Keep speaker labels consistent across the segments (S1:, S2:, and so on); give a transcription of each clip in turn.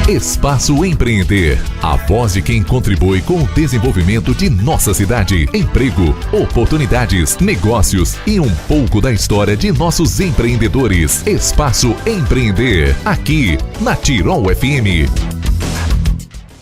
S1: Espaço Empreender, a voz de quem contribui com o desenvolvimento de nossa cidade. Emprego, oportunidades, negócios e um pouco da história de nossos empreendedores. Espaço Empreender, aqui na Tirol FM.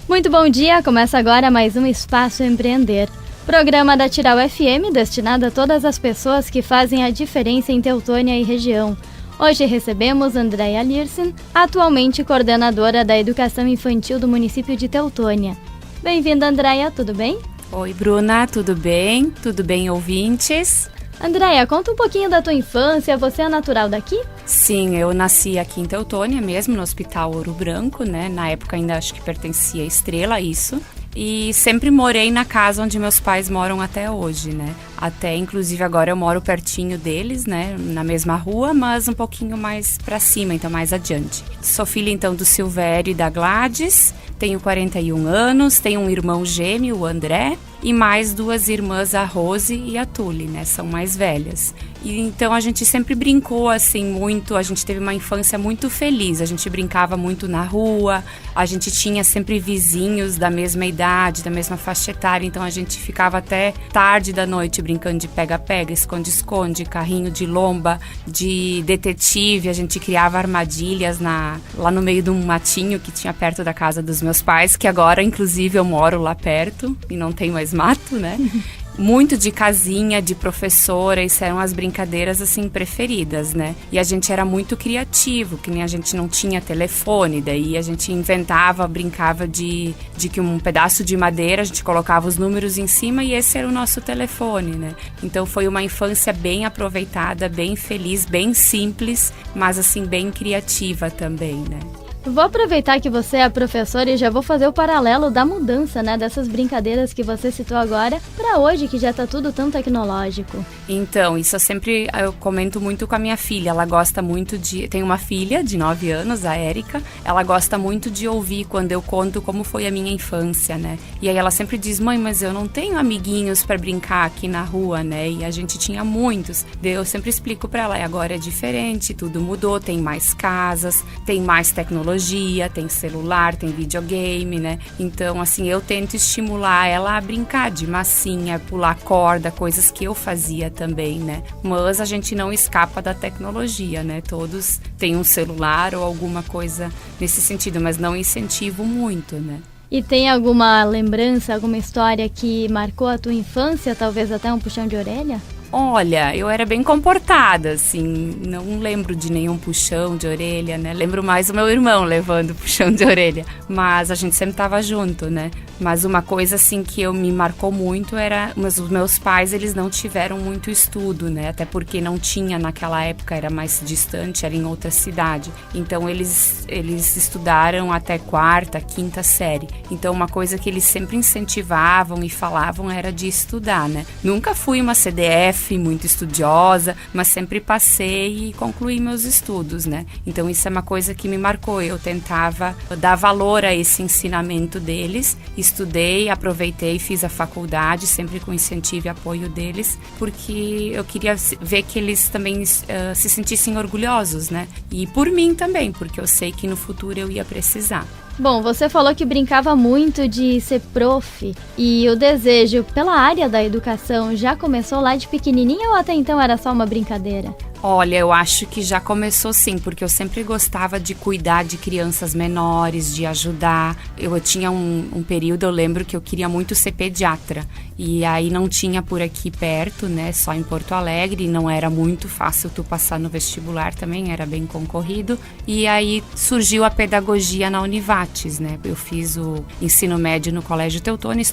S2: Muito bom dia, começa agora mais um Espaço Empreender. Programa da Tirol FM destinado a todas as pessoas que fazem a diferença em Teutônia e região. Hoje recebemos Andréia Lirsen, atualmente coordenadora da Educação Infantil do município de Teutônia. Bem-vinda, Andréia, tudo bem?
S3: Oi, Bruna, tudo bem? Tudo bem, ouvintes?
S2: Andréia, conta um pouquinho da tua infância, você é natural daqui?
S3: Sim, eu nasci aqui em Teutônia mesmo, no Hospital Ouro Branco, né? Na época ainda acho que pertencia à Estrela, isso. E sempre morei na casa onde meus pais moram até hoje, né? Até, inclusive, agora eu moro pertinho deles, né? Na mesma rua, mas um pouquinho mais pra cima, então mais adiante. Sou filha, então, do Silvério e da Gladys. Tenho 41 anos, tenho um irmão gêmeo, o André, e mais duas irmãs, a Rose e a Tuli, né? São mais velhas. E então a gente sempre brincou assim muito, a gente teve uma infância muito feliz, a gente brincava muito na rua, a gente tinha sempre vizinhos da mesma idade, da mesma faixa etária, então a gente ficava até tarde da noite brincando de pega-pega, esconde-esconde, carrinho de lomba, de detetive, a gente criava armadilhas lá no meio de um matinho que tinha perto da casa dos meus pais, que agora inclusive eu moro lá perto e não tem mais mato, né? Muito de casinha, de professora, isso eram as brincadeiras, assim, preferidas, né? E a gente era muito criativo, que nem a gente não tinha telefone, daí a gente inventava, brincava de que um pedaço de madeira, a gente colocava os números em cima e esse era o nosso telefone, né? Então foi uma infância bem aproveitada, bem feliz, bem simples, mas, assim, bem criativa também, né?
S2: Vou aproveitar que você é professora e já vou fazer o paralelo da mudança, né, dessas brincadeiras que você citou agora para hoje, que já tá tudo tão tecnológico.
S3: Então, isso eu comento muito com a minha filha, ela gosta muito tenho uma filha de 9 anos, a Érica, ela gosta muito de ouvir quando eu conto como foi a minha infância, né? E aí ela sempre diz, mãe, mas eu não tenho amiguinhos para brincar aqui na rua, né? E a gente tinha muitos. Eu sempre explico para ela, agora é diferente, tudo mudou, tem mais casas, tem mais tecnologia, tem celular, tem videogame, né? Então, assim, eu tento estimular ela a brincar de massinha, pular corda, coisas que eu fazia também, né? Mas a gente não escapa da tecnologia, né? Todos têm um celular ou alguma coisa nesse sentido, mas não incentivo muito, né?
S2: E tem alguma lembrança, alguma história que marcou a tua infância, talvez até um puxão de orelha?
S3: Olha, eu era bem comportada, assim, não lembro de nenhum puxão de orelha, né? Lembro mais o meu irmão levando puxão de orelha, mas a gente sempre estava junto, né? Mas uma coisa, assim, que me marcou muito mas os meus pais, eles não tiveram muito estudo, né? Até porque não tinha naquela época, era mais distante, era em outra cidade. Então, eles estudaram até 4ª, 5ª série. Então, uma coisa que eles sempre incentivavam e falavam era de estudar, né? Nunca fui uma CDF, muito estudiosa, mas sempre passei e concluí meus estudos, né? Então isso é uma coisa que me marcou, eu tentava dar valor a esse ensinamento deles, estudei, aproveitei, fiz a faculdade, sempre com incentivo e apoio deles, porque eu queria ver que eles também se sentissem orgulhosos, né? E por mim também, porque eu sei que no futuro eu ia precisar.
S2: Bom, você falou que brincava muito de ser prof e o desejo pela área da educação já começou lá de pequenininha ou até então era só uma brincadeira?
S3: Olha, eu acho que já começou sim, porque eu sempre gostava de cuidar de crianças menores, de ajudar. Eu tinha um período, eu lembro que eu queria muito ser pediatra. E aí não tinha por aqui perto, né, só em Porto Alegre, não era muito fácil tu passar no vestibular também, era bem concorrido. E aí surgiu a pedagogia na Univates, né, eu fiz o ensino médio no Colégio Teutônia,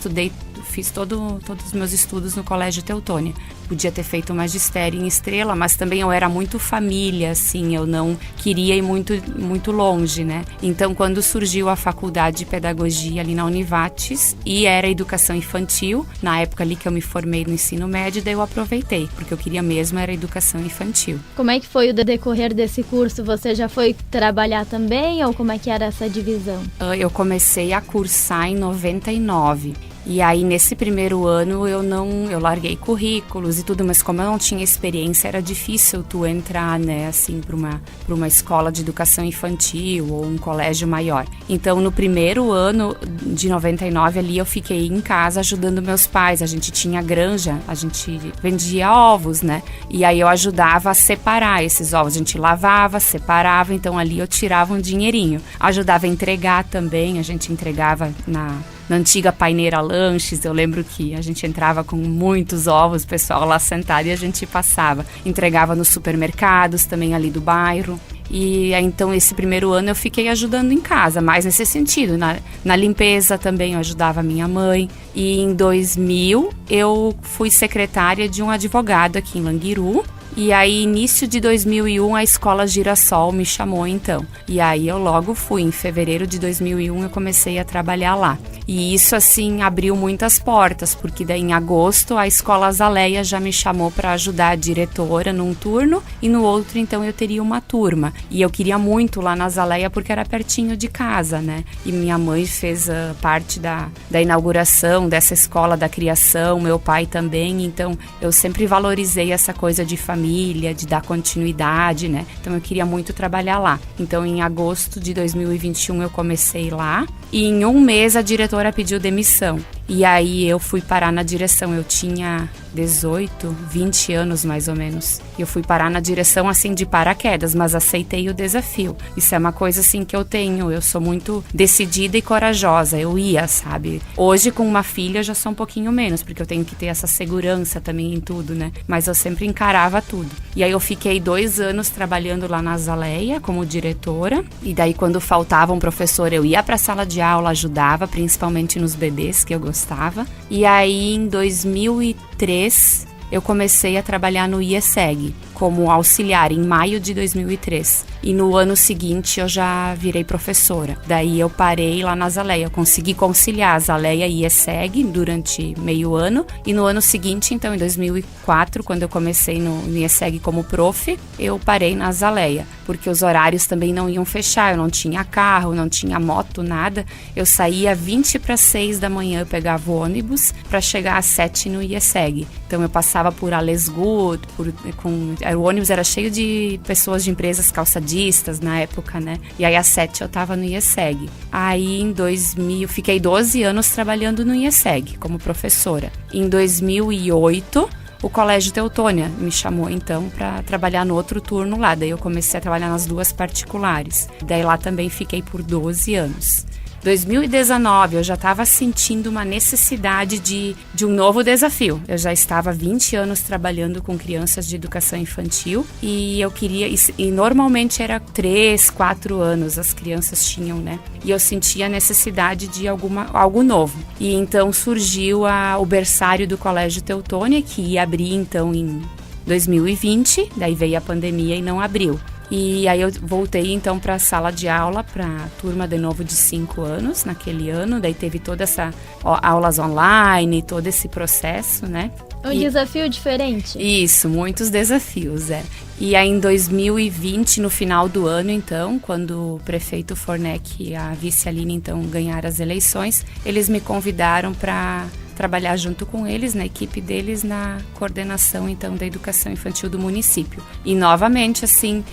S3: fiz todos os meus estudos no Colégio Teutônia. Podia ter feito magistério em Estrela, mas também eu era muito família, assim, eu não queria ir muito, muito longe, né? Então, quando surgiu a faculdade de pedagogia ali na Univates, e era educação infantil, na época ali que eu me formei no ensino médio, daí eu aproveitei, porque eu queria mesmo era educação infantil.
S2: Como é que foi o decorrer desse curso? Você já foi trabalhar também, ou como é que era essa divisão?
S3: Eu comecei a cursar em 99, E aí, nesse primeiro ano, eu larguei currículos e tudo, mas como eu não tinha experiência, era difícil tu entrar, né, assim, para uma escola de educação infantil ou um colégio maior. Então, no primeiro ano de 99 ali, eu fiquei em casa ajudando meus pais. A gente tinha granja, a gente vendia ovos, né? E aí eu ajudava a separar esses ovos. A gente lavava, separava, então ali eu tirava um dinheirinho. Ajudava a entregar também, a gente entregava na antiga Paineira Lanches. Eu lembro que a gente entrava com muitos ovos, o pessoal lá sentado e a gente passava. Entregava nos supermercados também ali do bairro. E então esse primeiro ano eu fiquei ajudando em casa, mais nesse sentido. Na limpeza também eu ajudava a minha mãe. E em 2000 eu fui secretária de um advogado aqui em Languiru. E aí, início de 2001, a Escola Girassol me chamou então. E aí eu logo fui, em fevereiro de 2001 eu comecei a trabalhar lá. E isso, assim, abriu muitas portas, porque daí em agosto a Escola Azaleia já me chamou para ajudar a diretora num turno e no outro, então, eu teria uma turma. E eu queria muito lá na Azaleia porque era pertinho de casa, né? E minha mãe fez parte da inauguração dessa escola da criação, meu pai também, então eu sempre valorizei essa coisa de família, de dar continuidade, né? Então eu queria muito trabalhar lá. Então em agosto de 2021 eu comecei lá e em um mês a diretora pediu demissão. E aí eu fui parar na direção, eu tinha 18, 20 anos mais ou menos. E eu fui parar na direção assim de paraquedas, mas aceitei o desafio. Isso é uma coisa assim que eu tenho, eu sou muito decidida e corajosa, eu ia, sabe? Hoje com uma filha eu já sou um pouquinho menos, porque eu tenho que ter essa segurança também em tudo, né? Mas eu sempre encarava tudo. E aí eu fiquei 2 anos trabalhando lá na Azaleia como diretora. E daí quando faltava um professor eu ia pra sala de aula, ajudava, principalmente nos bebês que eu gostava. E aí em 2003 eu comecei a trabalhar no IESEG como auxiliar em maio de 2003. E no ano seguinte eu já virei professora. Daí eu parei lá na Azaleia. Eu consegui conciliar a Azaleia e IESEG durante meio ano. E no ano seguinte, então em 2004, quando eu comecei no IESEG como prof, eu parei na Azaleia. Porque os horários também não iam fechar. Eu não tinha carro, não tinha moto, nada. Eu saía 5:20 da manhã, eu pegava o ônibus para chegar às 7 no IESEG. Então eu passava por Alesgut, o ônibus era cheio de pessoas de empresas calçadistas na época, né? E aí às 7 eu tava no IESEG. Aí em 2000, fiquei 12 anos trabalhando no IESEG como professora. Em 2008, o Colégio Teutônia me chamou então para trabalhar no outro turno lá. Daí eu comecei a trabalhar nas 2 particulares. Daí lá também fiquei por 12 anos. 2019 eu já estava sentindo uma necessidade de um novo desafio. Eu já estava 20 anos trabalhando com crianças de educação infantil e eu queria, e normalmente era 3, 4 anos as crianças tinham, né? E eu sentia a necessidade de algo novo. E então surgiu o berçário do Colégio Teutônia, que ia abrir então em 2020, daí veio a pandemia e não abriu. E aí eu voltei então para a sala de aula, para a turma de novo de 5 anos naquele ano. Daí teve toda essa aulas online, todo esse processo, né?
S2: Um desafio diferente.
S3: Isso, muitos desafios, E aí em 2020, no final do ano então, quando o prefeito Fornec e a vice Aline então ganharam as eleições, eles me convidaram para trabalhar junto com eles, na equipe deles, na coordenação então da educação infantil do município. E novamente assim,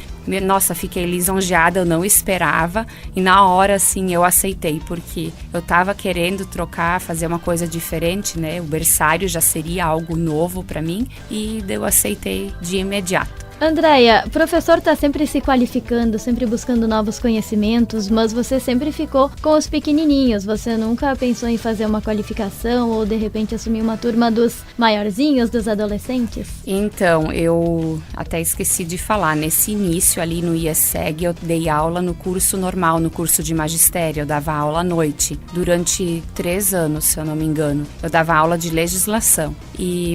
S3: nossa, fiquei lisonjeada, eu não esperava e na hora assim eu aceitei, porque eu estava querendo trocar, fazer uma coisa diferente, né? O berçário já seria algo novo para mim e eu aceitei de imediato.
S2: Andréia, o professor está sempre se qualificando, sempre buscando novos conhecimentos, mas você sempre ficou com os pequenininhos. Você nunca pensou em fazer uma qualificação ou, de repente, assumir uma turma dos maiorzinhos, dos adolescentes?
S3: Então, eu até esqueci de falar. Nesse início ali no IESEG, eu dei aula no curso normal, no curso de magistério. Eu dava aula à noite, durante 3 anos, se eu não me engano. Eu dava aula de legislação.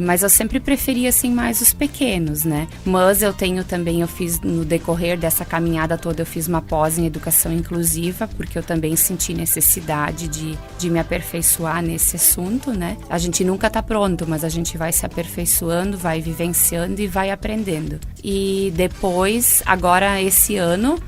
S3: Mas eu sempre preferia, assim, mais os pequenos, né? Mas eu fiz no decorrer dessa caminhada toda, eu fiz uma pós em educação inclusiva, porque eu também senti necessidade de me aperfeiçoar nesse assunto, né? A gente nunca tá pronto, mas a gente vai se aperfeiçoando, vai vivenciando e vai aprendendo. E depois, agora esse ano,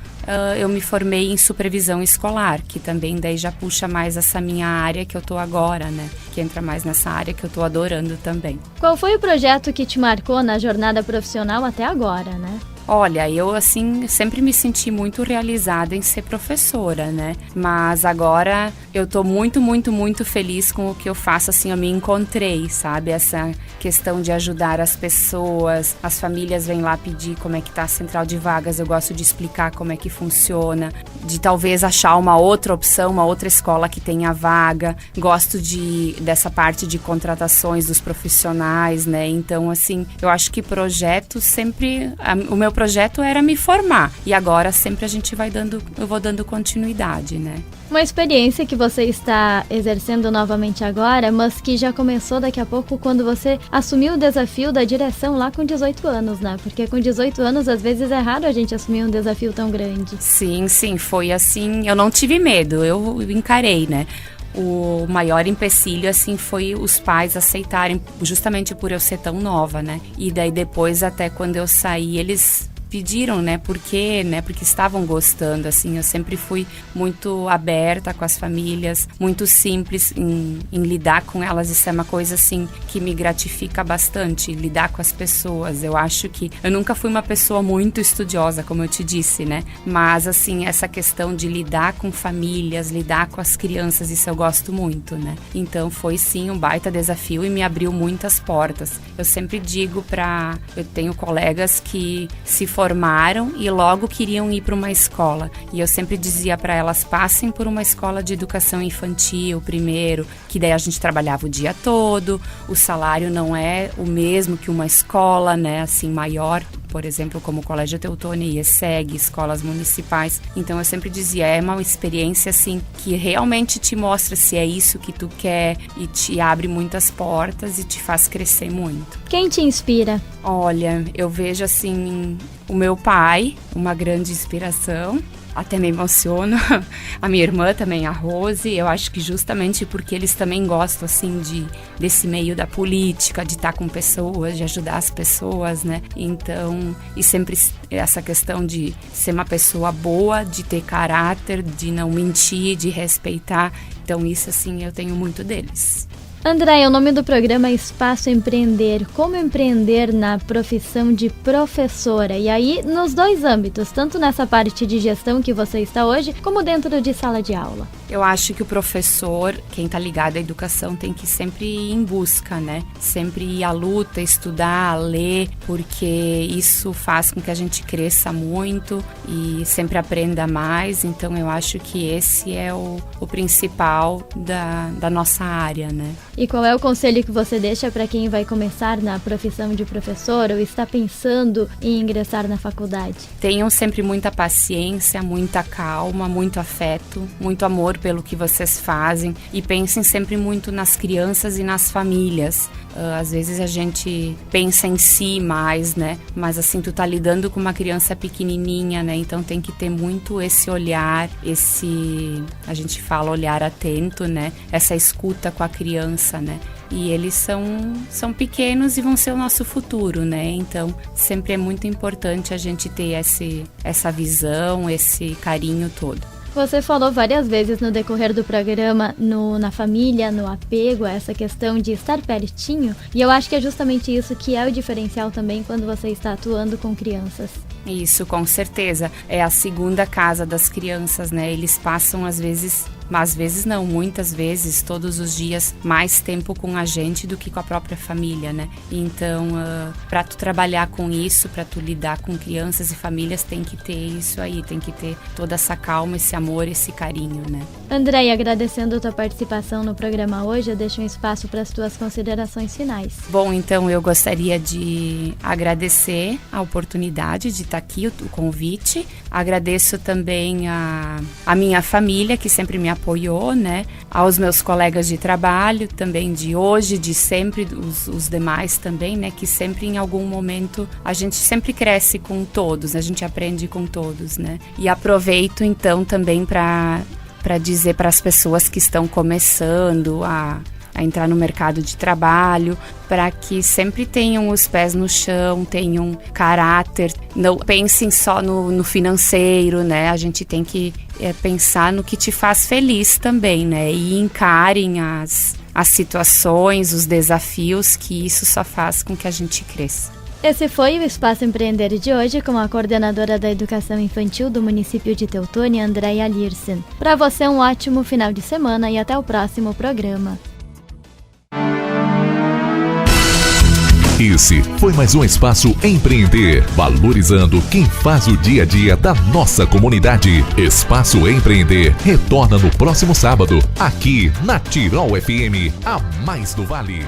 S3: eu me formei em supervisão escolar, que também daí já puxa mais essa minha área que eu tô agora, né? Que entra mais nessa área que eu tô adorando também.
S2: Qual foi o projeto que te marcou na jornada profissional até agora, né?
S3: Olha, eu assim sempre me senti muito realizada em ser professora, né? Mas agora eu tô muito, muito, muito feliz com o que eu faço, assim, eu me encontrei, sabe? Essa questão de ajudar as pessoas, as famílias vêm lá pedir como é que tá a central de vagas, eu gosto de explicar como é que funciona, de talvez achar uma outra opção, uma outra escola que tenha vaga, gosto dessa parte de contratações dos profissionais, né? Então, assim, eu acho que projeto sempre, o meu projeto era me formar e agora sempre eu vou dando continuidade, né?
S2: Uma experiência que você está exercendo novamente agora, mas que já começou daqui a pouco quando você assumiu o desafio da direção lá com 18 anos, né? Porque com 18 anos, às vezes é raro a gente assumir um desafio tão grande.
S3: Sim, foi assim, eu não tive medo, eu encarei, né? O maior empecilho, assim, foi os pais aceitarem, justamente por eu ser tão nova, né? E daí depois, até quando eu saí, eles pediram, né? Porque estavam gostando, assim. Eu sempre fui muito aberta com as famílias, muito simples em lidar com elas. Isso é uma coisa, assim, que me gratifica bastante, lidar com as pessoas. Eu acho que eu nunca fui uma pessoa muito estudiosa, como eu te disse, né? Mas, assim, essa questão de lidar com famílias, lidar com as crianças, isso eu gosto muito, né? Então, foi, sim, um baita desafio e me abriu muitas portas. Eu sempre digo eu tenho colegas que se formaram e logo queriam ir para uma escola. E eu sempre dizia para elas, passem por uma escola de educação infantil primeiro, que daí a gente trabalhava o dia todo, o salário não é o mesmo que uma escola, né, assim, maior, por exemplo, como o Colégio Teutônia e ESSEG, escolas municipais. Então eu sempre dizia, é uma experiência assim que realmente te mostra se é isso que tu quer e te abre muitas portas e te faz crescer muito.
S2: Quem te inspira?
S3: Olha, eu vejo assim o meu pai, uma grande inspiração. Até me emociono. A minha irmã também, a Rose, eu acho que justamente porque eles também gostam, assim, desse meio da política, de estar com pessoas, de ajudar as pessoas, né? Então, e sempre essa questão de ser uma pessoa boa, de ter caráter, de não mentir, de respeitar. Então, isso, assim, eu tenho muito deles.
S2: Andréia, o nome do programa é Espaço Empreender. Como empreender na profissão de professora? E aí, nos dois âmbitos, tanto nessa parte de gestão que você está hoje, como dentro de sala de aula.
S3: Eu acho que o professor, quem está ligado à educação, tem que sempre ir em busca, né? Sempre ir à luta, estudar, ler, porque isso faz com que a gente cresça muito e sempre aprenda mais. Então, eu acho que esse é o principal da nossa área, né?
S2: E qual é o conselho que você deixa para quem vai começar na profissão de professor ou está pensando em ingressar na faculdade?
S3: Tenham sempre muita paciência, muita calma, muito afeto, muito amor pelo que vocês fazem e pensem sempre muito nas crianças e nas famílias. Às vezes a gente pensa em si mais, né? Mas assim, tu tá lidando com uma criança pequenininha, né? Então tem que ter muito esse olhar, a gente fala olhar atento, né? Essa escuta com a criança, né? E eles são pequenos e vão ser o nosso futuro, né? Então sempre é muito importante a gente ter essa visão, esse carinho todo.
S2: Você falou várias vezes no decorrer do programa na família, no apego, essa questão de estar pertinho. E eu acho que é justamente isso que é o diferencial também quando você está atuando com crianças.
S3: Isso, com certeza. É a segunda casa das crianças, né? Eles passam muitas vezes, todos os dias, mais tempo com a gente do que com a própria família, né? Então, para tu trabalhar com isso, para tu lidar com crianças e famílias, tem que ter isso aí, tem que ter toda essa calma, esse amor, esse carinho, né?
S2: Andréia, agradecendo a tua participação no programa hoje, eu deixo um espaço para as tuas considerações finais.
S3: Bom, então eu gostaria de agradecer a oportunidade de estar aqui, o convite. Agradeço também a minha família, que sempre me apoiou, né? Aos meus colegas de trabalho, também de hoje, de sempre, os demais também, né? Que sempre em algum momento a gente sempre cresce com todos, a gente aprende com todos, né? E aproveito então também para dizer para as pessoas que estão começando a a entrar no mercado de trabalho, para que sempre tenham os pés no chão, tenham caráter, não pensem só no financeiro, né? A gente tem que pensar no que te faz feliz também, né? E encarem as situações, os desafios, que isso só faz com que a gente cresça.
S2: Esse foi o Espaço Empreender de hoje com a coordenadora da Educação Infantil do município de Teutônia, Andréia Lirsen. Para você, um ótimo final de semana e até o próximo programa.
S1: Esse foi mais um Espaço Empreender, valorizando quem faz o dia a dia da nossa comunidade. Espaço Empreender retorna no próximo sábado, aqui na Tirol FM, a mais do Vale.